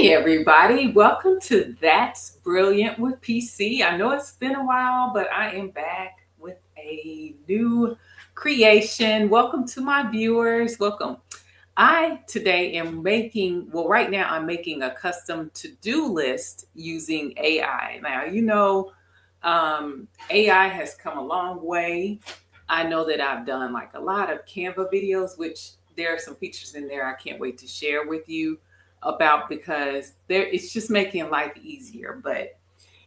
Hey everybody, welcome to That's Brilliant with PC. I know it's been a while, but I am back with a new creation. Welcome to my viewers. Welcome. I today am right now I'm making a custom to-do list using AI. Now, AI has come a long way. I know that I've done like a lot of Canva videos, which there are some features in there I can't wait to share with you about because it's just making life easier. But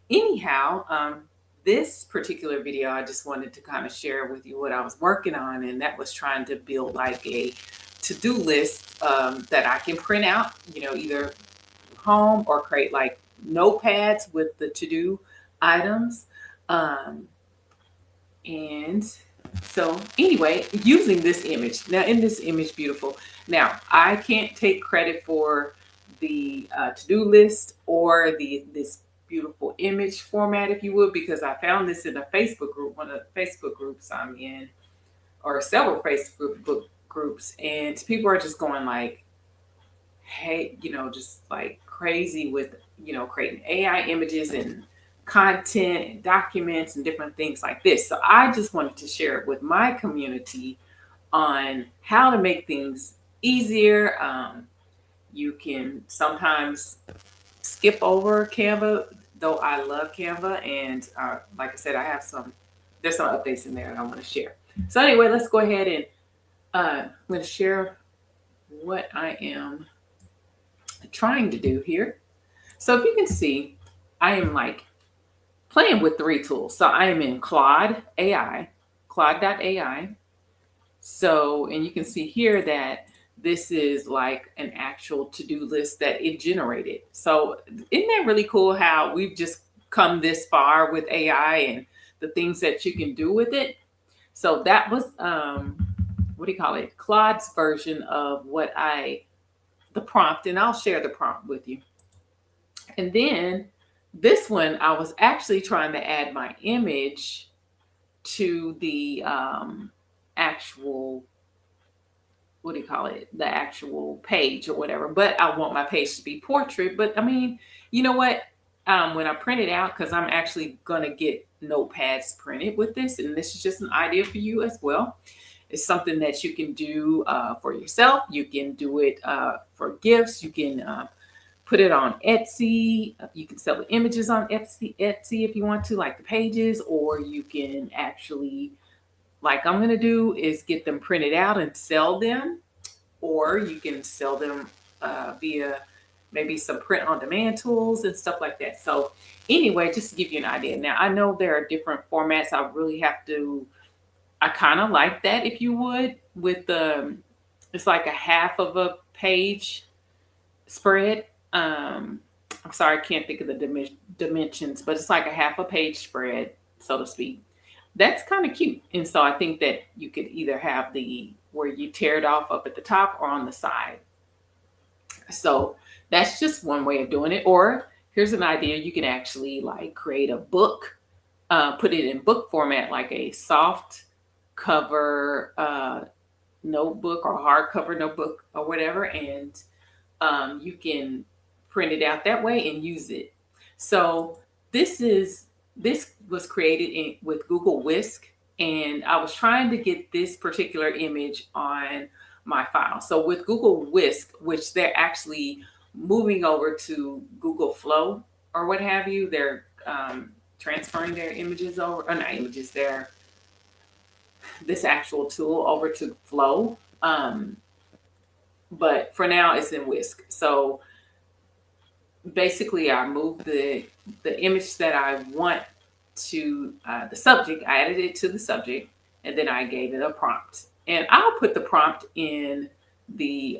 anyhow, this particular video, I just wanted to kind of share with you what I was working on, and that was trying to build like a to-do list that I can print out, either home or create like notepads with the to-do items. Um, and so anyway, using this image. Now in this image, beautiful. Now, I can't take credit for the to-do list or this beautiful image format, if you would, because I found this in a Facebook group, one of the Facebook groups I'm in, or several Facebook groups, and people are just going like, hey, just like crazy with, creating AI images and content and documents and different things like this. So I just wanted to share it with my community on how to make things easier. You can sometimes skip over Canva, though I love Canva. And like I said, there's some updates in there that I want to share. So anyway, let's go ahead and I'm going to share what I am trying to do here. So if you can see, I am like playing with three tools. So I am in Claude AI, Claude.ai. So, and you can see here that this is like an actual to-do list that it generated. So isn't that really cool how we've just come this far with AI and the things that you can do with it? So that was what do you call it? Claude's version of the prompt, and I'll share the prompt with you. And then this one, I was actually trying to add my image to the actual, what do you call it? The actual page or whatever. But I want my page to be portrait. But I mean, you know what? When I print it out, because I'm actually going to get notepads printed with this, and this is just an idea for you as well. It's something that you can do for yourself. You can do it for gifts. You can put it on Etsy. You can sell the images on Etsy if you want to, like the pages, or you can actually, like I'm going to do, is get them printed out and sell them, or you can sell them via maybe some print on demand tools and stuff like that. So anyway, just to give you an idea. Now, I know there are different formats. I kind of like that, if you would, with it's like a half of a page spread. I'm sorry, I can't think of the dimensions, but it's like a half a page spread, so to speak. That's kind of cute. And so I think that you could either have where you tear it off up at the top or on the side. So that's just one way of doing it. Or here's an idea. You can actually like create a book, put it in book format, like a soft cover notebook or hardcover notebook or whatever. And you can print it out that way and use it. So this was created with Google Whisk, and I was trying to get this particular image on my file. So with Google Whisk, which they're actually moving over to Google Flow or what have you, they're transferring their images over, or not images, this actual tool over to Flow. But for now, it's in Whisk. So basically, I moved the image that I want to the subject. I added it to the subject, and then I gave it a prompt. And I'll put the prompt in the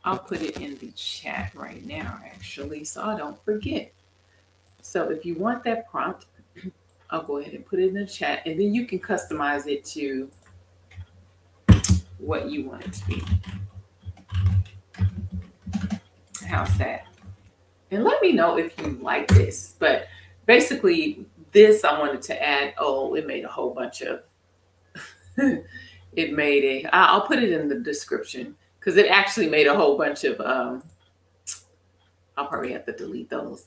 I'll put it in the chat right now, actually, so I don't forget. So if you want that prompt, I'll go ahead and put it in the chat, and then you can customize it to what you want it to be. How's that? And let me know if you like this. But basically, this I wanted to add. Oh, it made a whole bunch of. I'll put it in the description because it actually made a whole bunch of I'll probably have to delete those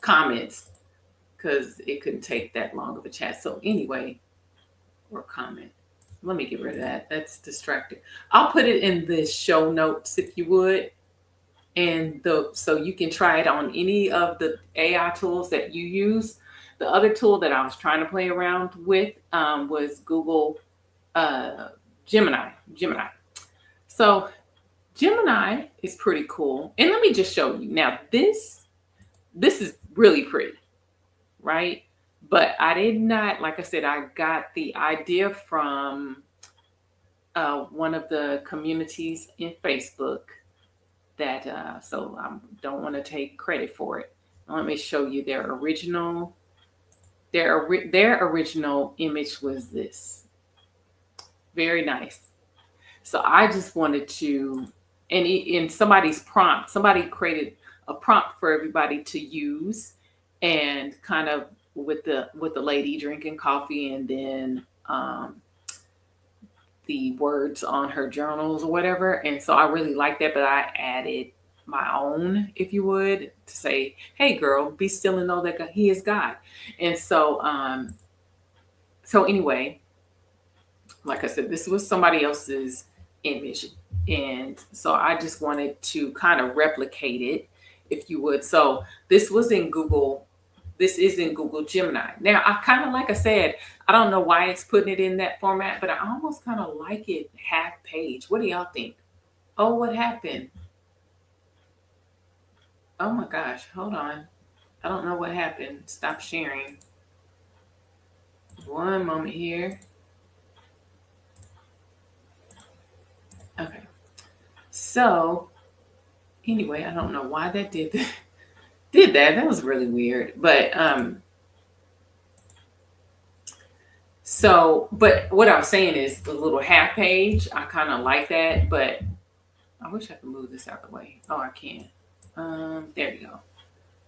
comments because it couldn't take that long of a chat. So anyway, or comment. Let me get rid of that. That's distracting. I'll put it in the show notes if you would. And so you can try it on any of the AI tools that you use. The other tool that I was trying to play around with was Google uh, Gemini. So Gemini is pretty cool. And let me just show you. Now this is really pretty, right? But I did not, like I said, I got the idea from one of the communities in Facebook that, so I don't want to take credit for it. Let me show you their original. Their original image was this. Very nice. So I just wanted to, and in somebody's prompt, somebody created a prompt for everybody to use, and kind of with the lady drinking coffee, and then the words on her journals or whatever. And so I really like that, but I added my own, if you would, to say, "Hey, girl, be still and know that He is God." And so anyway, like I said, this was somebody else's image. And so I just wanted to kind of replicate it, if you would. So this was in Google. This is in Google Gemini. Now, I kind of, like I said, I don't know why it's putting it in that format, but I almost kind of like it half page. What do y'all think? Oh, what happened? Oh my gosh, hold on. I don't know what happened. Stop sharing. One moment here. Okay. So anyway, I don't know why that did that. Did that. That was really weird. But what I was saying is the little half page, I kind of like that, but I wish I could move this out of the way. Oh, I can. There you go.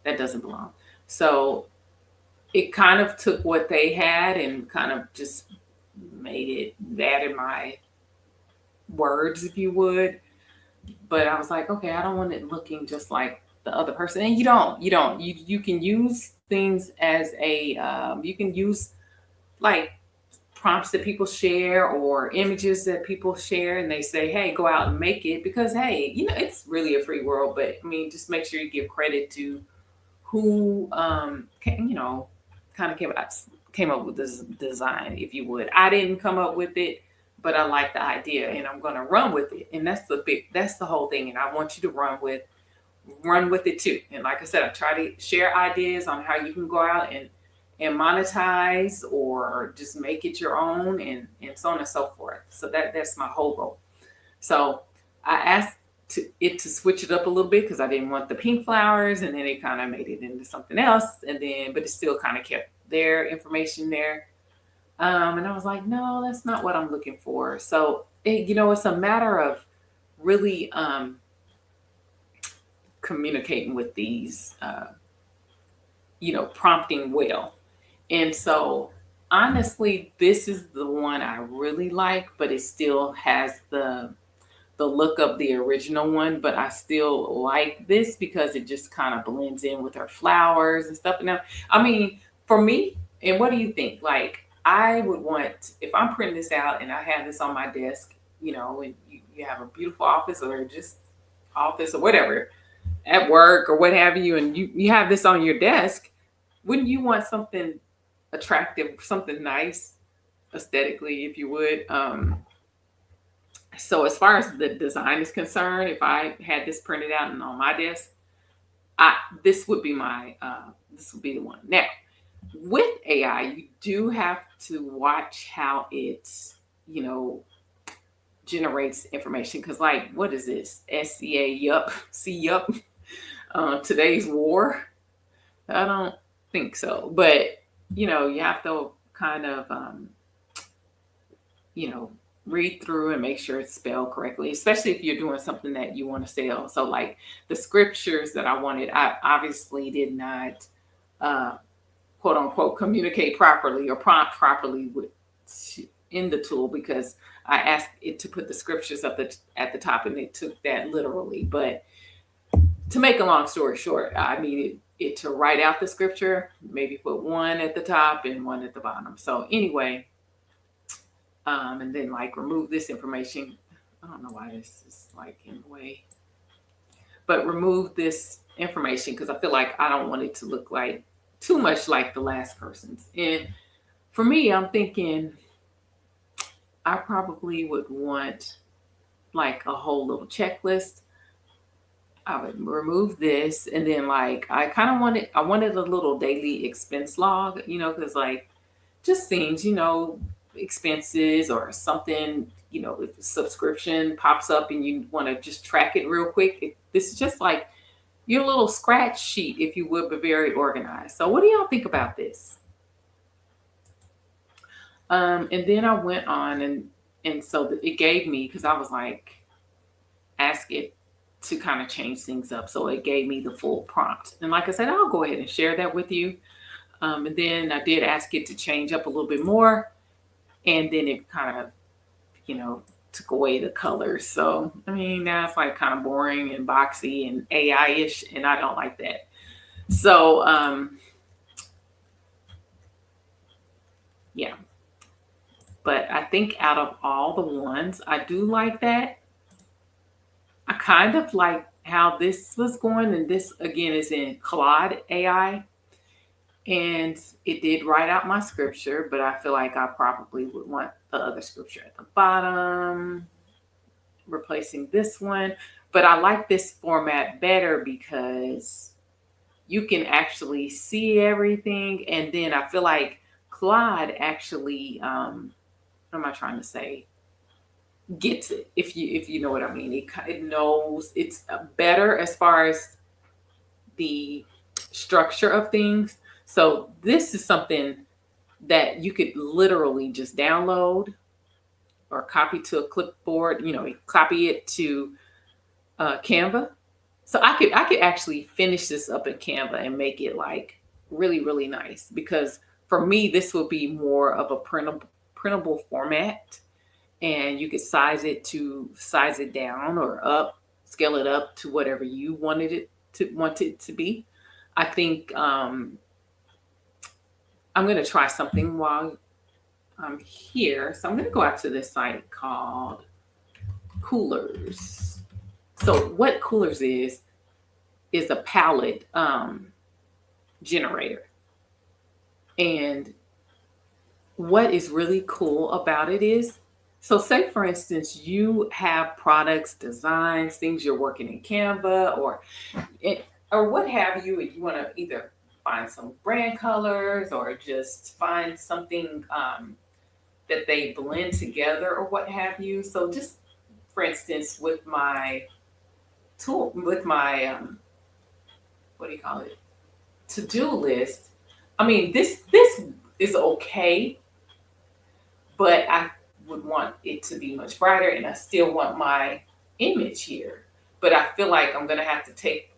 That doesn't belong. So it kind of took what they had and kind of just added my words, if you would. But I was like, okay, I don't want it looking just like the other person. And you can use things as you can use like prompts that people share or images that people share, and they say, hey, go out and make it, because hey, it's really a free world. But I mean, just make sure you give credit to who kind of came up with this design, if you would. I didn't come up with it, but I like the idea, and I'm going to run with it. And that's the whole thing. And I want you to run with it too. And like I said, I try to share ideas on how you can go out and monetize or just make it your own, and so on and so forth. So that's my whole goal. So I asked it to switch it up a little bit because I didn't want the pink flowers, and then it kind of made it into something else, but it still kind of kept their information there. And I was like, no, that's not what I'm looking for. So it's a matter of really communicating with these, prompting well. And so honestly, this is the one I really like, but it still has the look of the original one. But I still like this because it just kind of blends in with her flowers and stuff. Now, I mean, for me, and what do you think? Like, I would want, if I'm printing this out and I have this on my desk, and you have a beautiful office, or just office or whatever, at work or what have you, and you have this on your desk, wouldn't you want something attractive, something nice aesthetically, if you would? So as far as the design is concerned, if I had this printed out and on my desk, this would be this would be the one. Now, with AI, you do have to watch how it, generates information. Because, like, what is this? SCA, yup, see, yup, today's war? I don't think so. But, you have to kind of, read through and make sure it's spelled correctly, especially if you're doing something that you want to sell. So, like, the scriptures that I wanted, I obviously did not, quote unquote, communicate properly or prompt properly in the tool, because I asked it to put the scriptures up at the top, and it took that literally. But to make a long story short, I needed it to write out the scripture, maybe put one at the top and one at the bottom. So anyway, and then like remove this information. I don't know why this is like in the way, but remove this information because I feel like I don't want it to look like too much like the last person's. And for me, I'm thinking I probably would want like a whole little checklist. I would remove this, and then like I wanted a little daily expense log, because like just things, expenses or something, if a subscription pops up and you want to just track it real quick. This is just like your little scratch sheet, if you would, but very organized. So what do y'all think about this? And then I went on and so it gave me, because I was like, ask it to kind of change things up. So it gave me the full prompt. And like I said, I'll go ahead and share that with you. And then I did ask it to change up a little bit more. And then it kind of, took away the colors. So, I mean, that's like kind of boring and boxy and AI-ish, and I don't like that. So, yeah. But I think out of all the ones, I do like that. I kind of like how this was going, and this again is in Claude AI. And it did write out my scripture, but I feel like I probably would want the other scripture at the bottom, replacing this one. But I like this format better because you can actually see everything. And then I feel like Claude actually, what am I trying to say? Gets it, if you know what I mean. It knows it's better as far as the structure of things. So this is something that you could literally just download or copy to a clipboard, copy it to Canva. So I could actually finish this up in Canva and make it like really, really nice, because for me, this will be more of a printable format, and you could size it down or up, scale it up to whatever you want it to be. I think I'm going to try something while I'm here. So I'm going to go out to this site called Coolers. So what Coolers is a palette generator. And what is really cool about it is, so say for instance, you have products, designs, things you're working in Canva or what have you, and you want to either find some brand colors or just find something that they blend together or what have you. So just for instance, with my tool, with my what do you call it, to-do list. I mean, this is okay, but I would want it to be much brighter, and I still want my image here. But I feel like I'm gonna have to take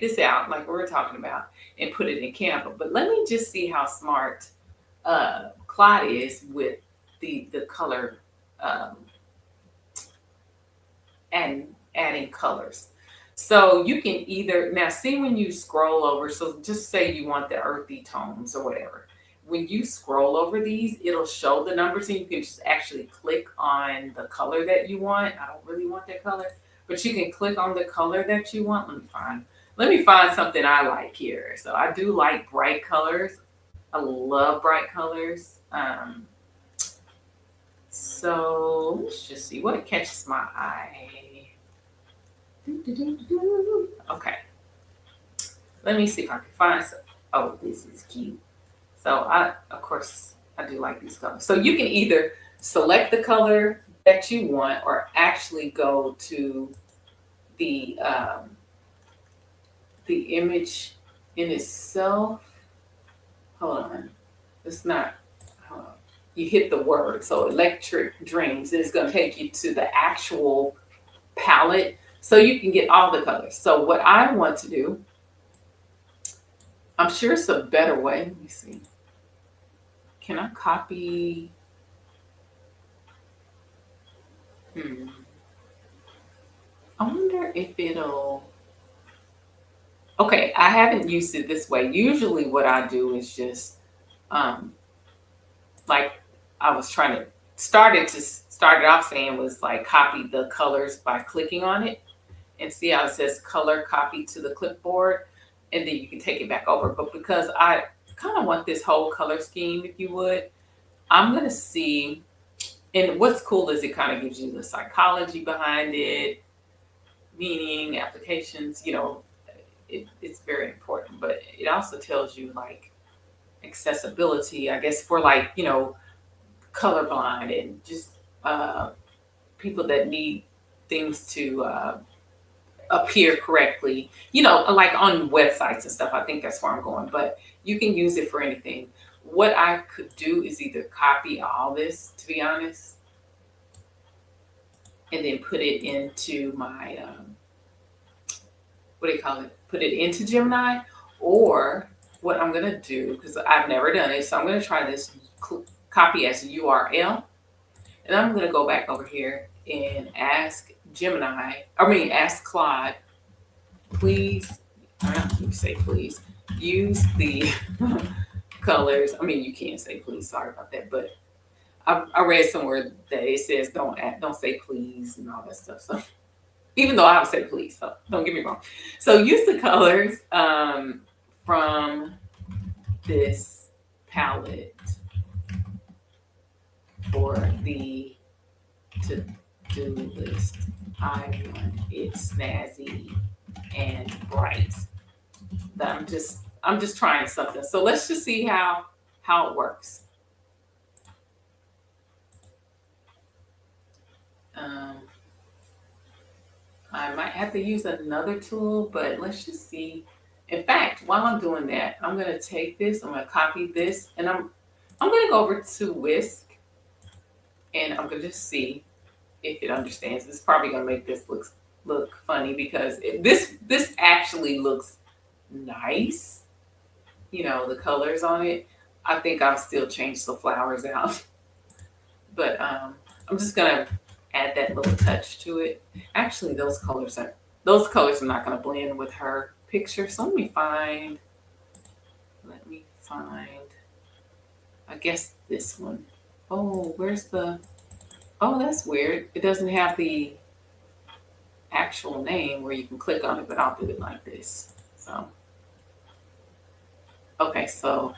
this out, like we were talking about, and put it in Canva. But let me just see how smart Claude is with the color and adding colors. So you can either, now see when you scroll over, so just say you want the earthy tones or whatever. When you scroll over these, it'll show the numbers and you can just actually click on the color that you want. I don't really want that color, but you can click on the color that you want. Let me find something I like here. So I do like bright colors. I love bright colors. So let's just see what catches my eye. Okay. Let me see if I can find some. Oh, this is cute. So of course, I do like these colors. So you can either select the color that you want or actually go to the image in itself. Hold on. It's not, hold on. You hit the word. So electric dreams. It's going to take you to the actual palette so you can get all the colors. So what I want to do, I'm sure it's a better way. Let me see. Can I copy? I wonder if it'll, Okay, I haven't used it this way. Usually what I do is just um like I was trying to start it off saying was like copy the colors by clicking on it and see how it says color copy to the clipboard, and then you can take it back over. But because I kind of want this whole color scheme, if you would, I'm gonna see. And what's cool is it kind of gives you the psychology behind it, meaning, applications. It's very important. But it also tells you like accessibility, I guess, for like colorblind and just uh, people that need things to appear correctly, like on websites and stuff. I think that's where I'm going, but you can use it for anything. What I could do is either copy all this, to be honest, and then put it into my, what do you call it? Put it into Gemini, or what I'm going to do, because I've never done it, so I'm going to try this copy as a URL. And I'm going to go back over here and ask Claude, please, I don't need to say please, use the colors. I mean, you can't say please, sorry about that, but I read somewhere that it says don't say please and all that stuff. So even though I have said please, so don't get me wrong. So use the colors from this palette for the to-do list. I want it snazzy and bright. I'm just trying something. So let's just see how it works. Um, I might have to use another tool, but let's just see. In fact, while I'm doing that, I'm gonna take this, I'm gonna copy this, and I'm gonna go over to Whisk, and I'm gonna just see if it understands. It's probably gonna make this look funny because this actually looks nice. The colors on it. I think I'll still change the flowers out, but I'm just gonna add that little touch to it. Actually, those colors are not gonna blend with her picture. So let me find. I guess this one. Oh, where's the? Oh, that's weird. It doesn't have the actual name where you can click on it, but I'll do it like this. So, okay, so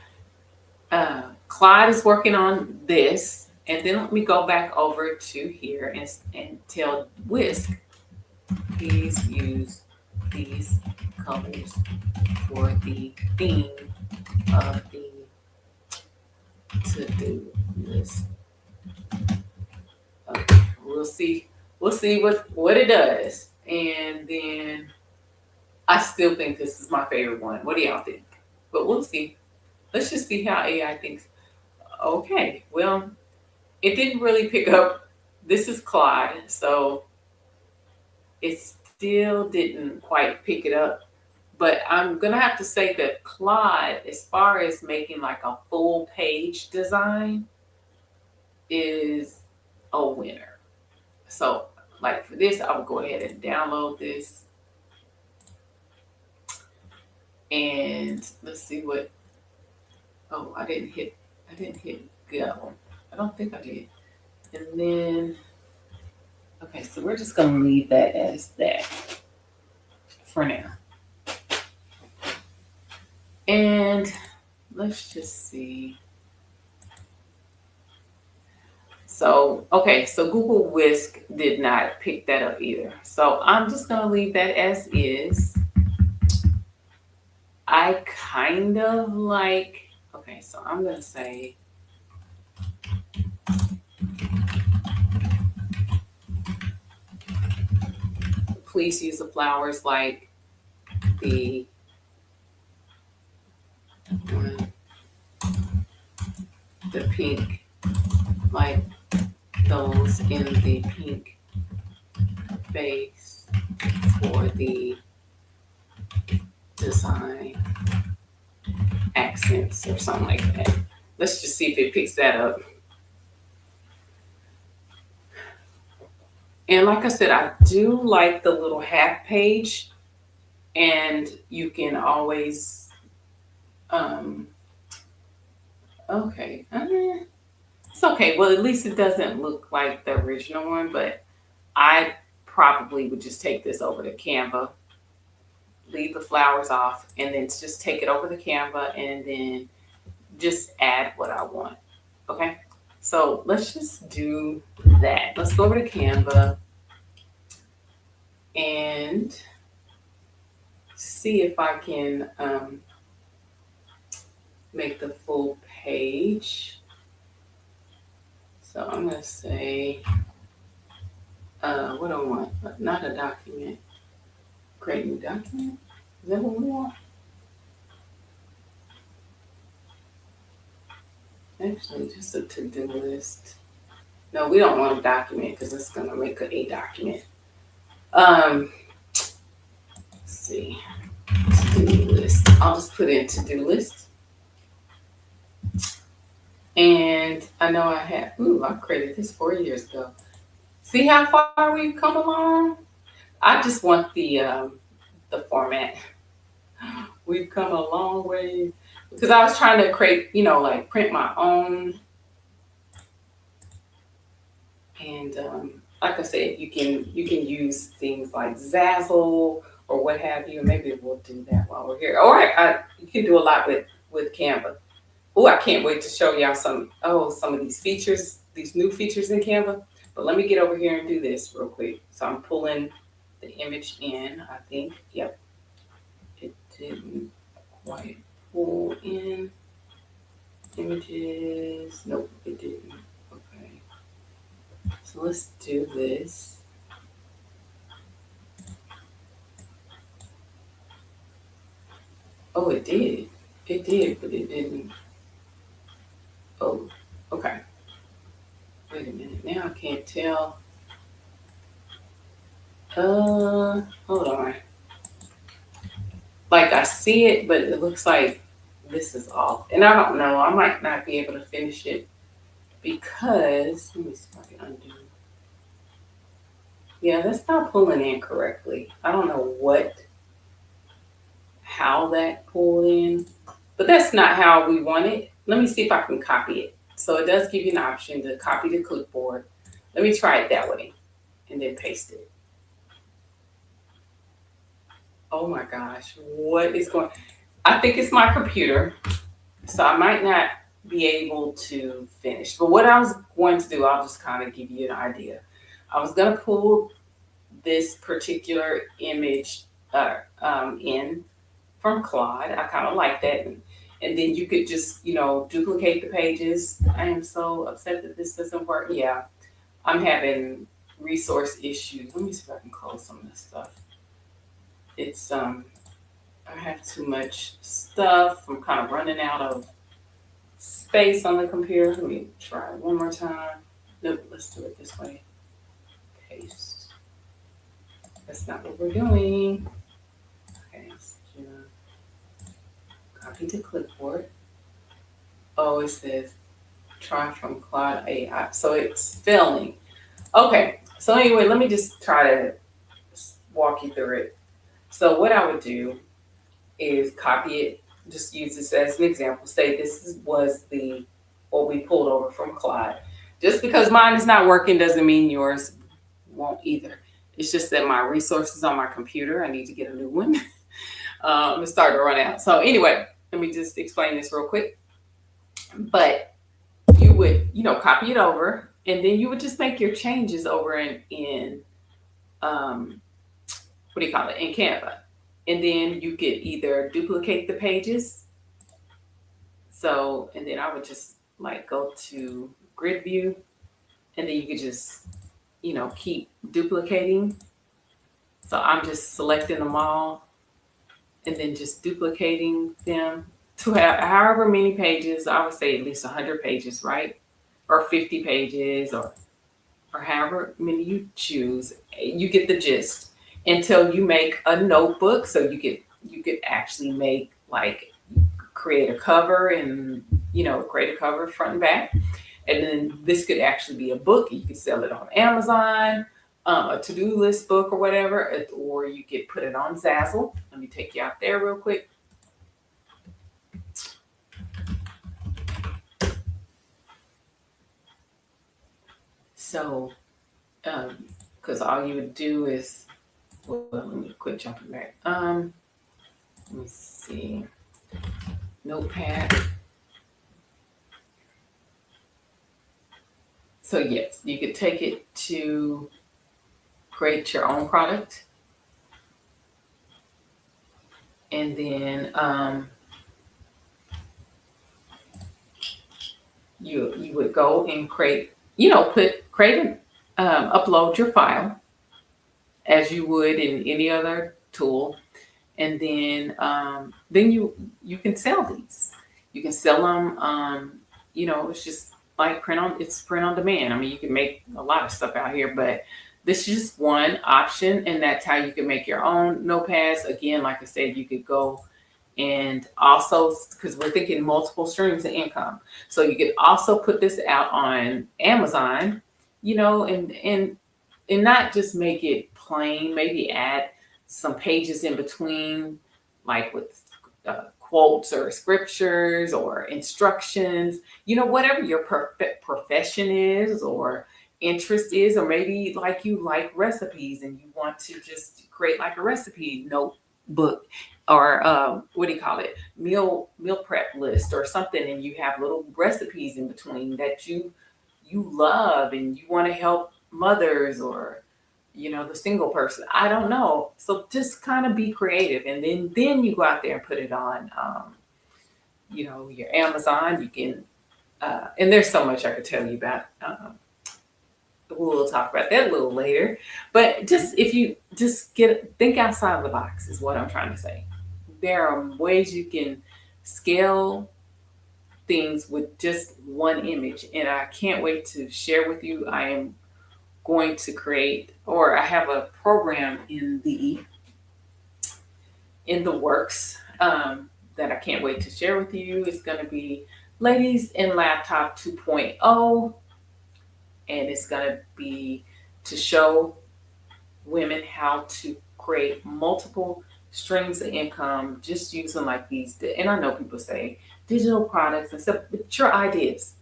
Clyde is working on this, and then let me go back over to here and tell Whisk, please use these colors for the theme of the to-do list. Okay, we'll see. We'll see what it does, and then I still think this is my favorite one. What do y'all think? But we'll see. Let's just see how AI thinks. Okay, well, it didn't really pick up. This is Clyde, so it still didn't quite pick it up. But I'm gonna have to say that Clyde, as far as making like a full page design, is a winner. So, like for this, I would go ahead and download this, and let's see what. Oh, I didn't hit go. I don't think I did. And then, okay, so we're just gonna leave that as that for now. And let's just see. So, okay, so Google Whisk did not pick that up either. So I'm just gonna leave that as is. I kind of like, okay, so I'm gonna say, please use the flowers like the pink, like those in the pink base for the design accents or something like that. Let's just see if it picks that up. And like I said, I do like the little half page And you can always, okay, it's okay. Well, at least it doesn't look like the original one, but I probably would just take this over to Canva, leave the flowers off, and then just take it over to Canva and then just add what I want. Okay, so let's just do that. Let's go over to Canva and see if I can make the full page. So I'm going to say, what do I want? Not a document. Create new document. Is that what we want? Actually, just a to-do list. No, we don't want a document because it's going to make a document. Let's see. To-do list. I'll just put in to-do list. And I know I created this 4 years ago. See how far we've come along? I just want the format. We've come a long way because I was trying to create, like print my own. And like I said, you can use things like Zazzle or what have you. Maybe we'll do that while we're here. Or you can do a lot with Canva. Oh, I can't wait to show y'all some of these features, these new features in Canva. But let me get over here and do this real quick. So I'm pulling the image in, I think. Yep. It didn't quite pull in images. Nope, it didn't. Okay. So let's do this. Oh, it did. It did, but it didn't. Oh, okay. Wait a minute. Now I can't tell. Hold on. Like I see it, but it looks like this is off. And I don't know. I might not be able to finish it because, let me see if I can undo. Yeah, that's not pulling in correctly. I don't know how that pulled in, but that's not how we want it. Let me see if I can copy it. So it does give you an option to copy the clipboard. Let me try it that way and then paste it. Oh my gosh, what is going? I think it's my computer, so I might not be able to finish. But what I was going to do, I'll just kind of give you an idea. I was going to pull this particular image in from Claude. I kind of like that. And then you could just, duplicate the pages. I am so upset that this doesn't work. Yeah, I'm having resource issues. Let me see if I can close some of this stuff. It's I have too much stuff. I'm kind of running out of space on the computer. Let me try it one more time. Nope, let's do it this way. Paste. That's not what we're doing. Okay, so copy to clipboard. Oh, it says try from Claude AI. So it's failing. Okay, so anyway, let me just try to walk you through it. So what I would do is copy it, just use this as an example. Say this was what we pulled over from Claude. Just because mine is not working doesn't mean yours won't either. It's just that my resources on my computer, I need to get a new one. It's starting to run out. So anyway, let me just explain this real quick. But you would, copy it over, and then you would just make your changes over in what do you call it, in Canva. And then you could either duplicate the pages. So, and then I would just like go to grid view, and then you could just, keep duplicating. So I'm just selecting them all and then just duplicating them to have however many pages. I would say at least 100 pages, right? Or 50 pages or however many you choose. You get the gist until you make a notebook. So you could actually make create a cover and create a cover front and back. And then this could actually be a book. You could sell it on Amazon a to-do list book or whatever, or you could put it on Zazzle. Let me take you out there real quick. So, because all you would do is, well, let me quit jumping back. Let me see, Notepad. So yes, you could take it to create your own product, and then you would go and create, upload your file as you would in any other tool, and then you can sell these. You can sell them. It's just like print on demand. I mean, you can make a lot of stuff out here, but this is just one option, and that's how you can make your own notepads. Again, like I said, you could go and also, because we're thinking multiple streams of income, so you could also put this out on Amazon, and not just make it plain. Maybe add some pages in between, like with quotes or scriptures or instructions, whatever your profession is or interest is, or maybe like you like recipes and you want to just create like a recipe notebook, or what do you call it, meal prep list or something, and you have little recipes in between that you love and you want to help mothers, or the single person, I don't know. So just kind of be creative, and then you go out there and put it on your Amazon. You can and there's so much I could tell you about. We'll talk about that a little later, but just if you just think outside of the box is what I'm trying to say. There are ways you can scale things with just one image, and I can't wait to share with you. I am going to create, or I have a program in the works, that I can't wait to share with you. It's going to be Ladies in Laptop 2.0, and it's going to be to show women how to create multiple streams of income just using like these. And I know people say digital products and stuff, but your ideas,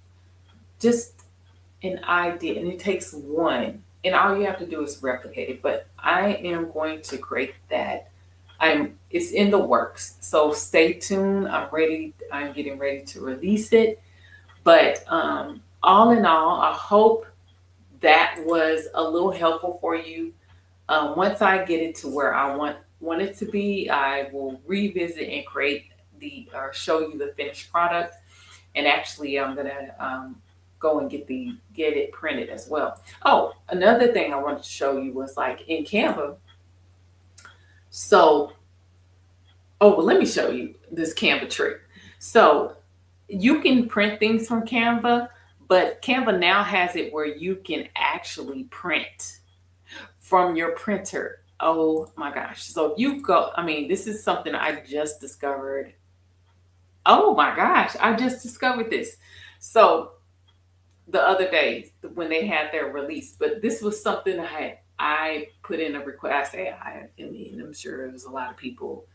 just an idea, and it takes one, and all you have to do is replicate it. But I am going to create that. It's in the works, so stay tuned. I'm getting ready to release it. But all in all, I hope that was a little helpful for you. Once I get it to where I want it to be, I will revisit and create or show you the finished product. And actually, I'm gonna go and get it printed as well. Oh, another thing I wanted to show you was like in Canva. So, well, let me show you this Canva trick. So you can print things from Canva, but Canva now has it where you can actually print from your printer. Oh my gosh. So you go, I mean, this is something I just discovered. Oh my gosh, I just discovered this. So the other day when they had their release, but this was something I put in a request. I'm sure it was a lot of people,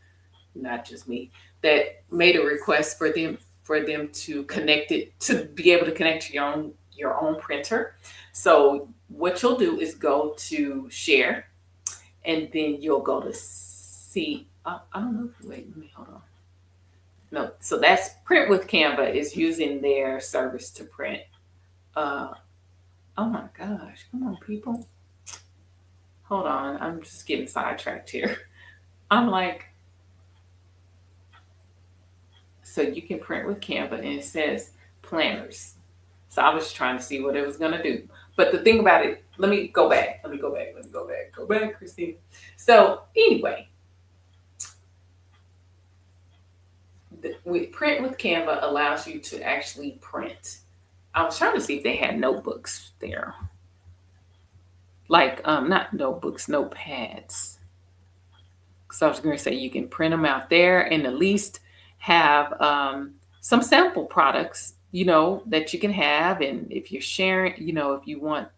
not just me, that made a request for them to connect it, to be able to connect to your own printer. So what you'll do is go to share, and then you'll go to see. I don't know. Wait, let me hold on. No, so that's Print with Canva is using their service to print. Uh, oh my gosh, come on, people. Hold on, I'm just getting sidetracked here. I'm like, so you can print with Canva, and it says planners. So I was trying to see what it was going to do. But the thing about it, let me go back. Go back, Christine. So anyway, Print with Canva allows you to actually print. I was trying to see if they had notebooks there. Like, not notebooks, notepads. So I was going to say you can print them out there and at least have some sample products, that you can have. And if you're sharing, if you want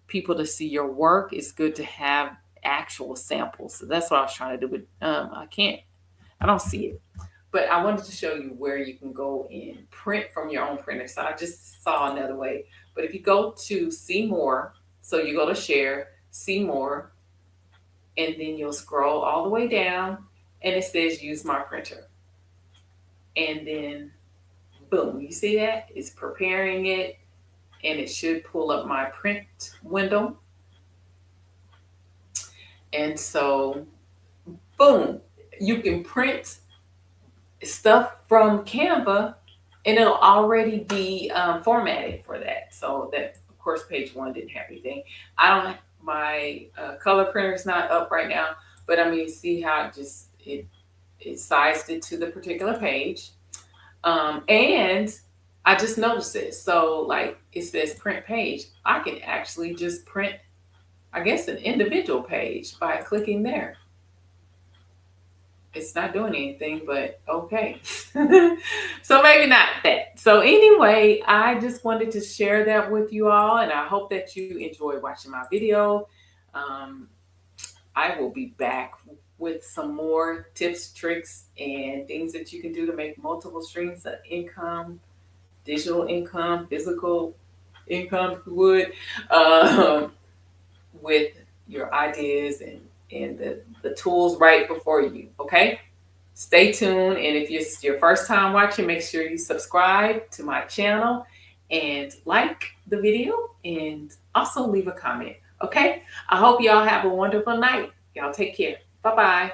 people to see your work, it's good to have actual samples. So that's what I was trying to do, but I don't see it. But I wanted to show you where you can go and print from your own printer. So I just saw another way. But if you go to see more, so you go to share, see more, and then you'll scroll all the way down and it says use my printer. And then boom, you see that? It's preparing it and it should pull up my print window. And so boom, you can print stuff from Canva and it'll already be formatted for that. So that, of course, page one didn't have anything. I don't. My color printer is not up right now, but I mean, see how it sized it to the particular page, and I just noticed this. So like it says print page, I can actually just print, I guess, an individual page by clicking there. It's not doing anything, but okay. So maybe not that. So anyway, I just wanted to share that with you all, and I hope that you enjoy watching my video. Um, I will be back with some more tips, tricks, and things that you can do to make multiple streams of income, digital income, physical income, if you would, with your ideas and the tools right before you. Okay. Stay tuned. And if it's your first time watching, make sure you subscribe to my channel and like the video and also leave a comment. Okay. I hope y'all have a wonderful night. Y'all take care. Bye bye.